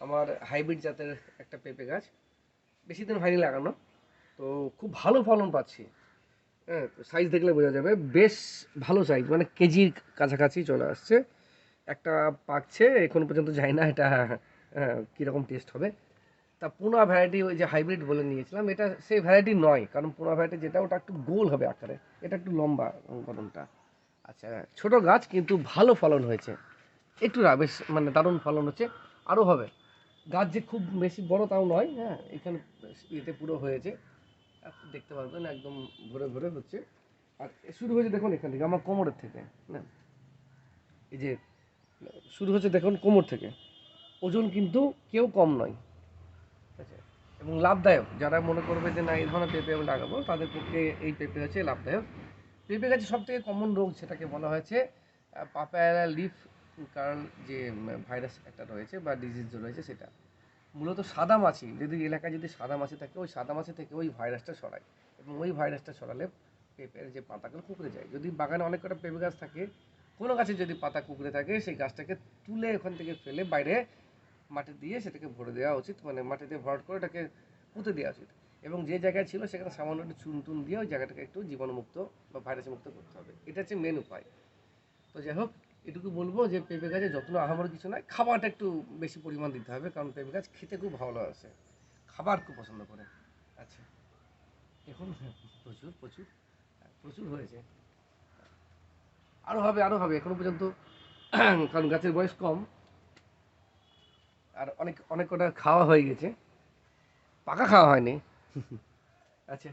আমার হাইব্রিড জাতের একটা পেঁপে গাছ, বেশি দিন হয়নি লাগানো, তো খুব ভালো ফলন পাচ্ছি। হ্যাঁ, সাইজ দেখলে বোঝা যাবে, বেশ ভালো সাইজ, মানে কেজির কাছাকাছি চলে আসছে। একটা পাকছে, এখন পর্যন্ত জানি না এটা কীরকম টেস্ট হবে। তা পুনা ভ্যারাইটি, ওই যে হাইব্রিড বলে নিয়েছিলাম, এটা সেই ভ্যারাইটি নয়, কারণ পুনা ভ্যারাইটি যেটা ওটা একটু গোল হবে আকারে, এটা একটু লম্বা ফলনটা। আচ্ছা, ছোট গাছ কিন্তু ভালো ফলন হয়েছে, একটু বেশ মানে দারুণ ফলন হচ্ছে, আরও হবে। গাছ যে খুব বেশি বড় তাও নয়, হ্যাঁ, এখানে ইয়েতে পুরো হয়েছে, দেখতে পারবেন একদম ভরে ভরে হচ্ছে। আর শুরু হয়েছে দেখুন এখান থেকে, আমার কোমরের থেকে, না এই যে শুরু হচ্ছে দেখুন কোমর থেকে, ওজন কিন্তু কেউ কম নয়। ঠিক আছে, এবং লাভদায়ক, যারা মনে করবে যে না এই ধরনের পেঁপে আমি লাগাবো, তাদের পক্ষে এই পেঁপে হচ্ছে লাভদায়ক। পেঁপে গাছে সব থেকে কমন রোগ সেটাকে বলা হয়েছে পাপায়া লিফ কার্ল, যে ভাইরাস একটা রয়েছে বা ডিজিজ রয়েছে, সেটা মূলত সাদা মাছি, যদি এলাকায় যদি সাদা মাছি থাকে, ওই সাদা মাছি থেকে ওই ভাইরাসটা ছড়ায়, এবং ওই ভাইরাসটা ছড়ালে পেঁপের যে পাতাগুলো কুঁকড়ে যায়। যদি বাগানে অনেক কটা পেঁপে গাছ থাকে, কোনো গাছে যদি পাতা কুঁকড়ে থাকে, সেই গাছটাকে তুলে ওখান থেকে ফেলে বাইরে মাটি দিয়ে সেটাকে ভরে দেওয়া উচিত, মানে মাটি দিয়ে ভরাট করে এটাকে পুঁতে দেওয়া উচিত। এবং যে জায়গায় ছিল সেখানে সামান্য একটু চুন টুন দিয়ে ওই জায়গাটাকে একটু জীবাণুমুক্ত বা ভাইরাস মুক্ত করতে হবে, এটা হচ্ছে মেন উপায়। তো যাই হোক, এটুকু বলবো যে পেঁপে গাছে যত্ন আহামরি কিছু নয়, খাবারটা একটু বেশি পরিমাণ দিতে হবে, কারণ পেঁপে গাছ খেতে খুব ভালো আছে, খাবার খুব পছন্দ করে। আচ্ছা, এখন প্রচুর প্রচুর প্রচুর হয়েছে, আরও হবে আরও হবে এখনো পর্যন্ত, কারণ গাছের বয়স কম, আর অনেক অনেক কটা খাওয়া হয়ে গেছে, পাকা খাওয়া হয়নি। আচ্ছা।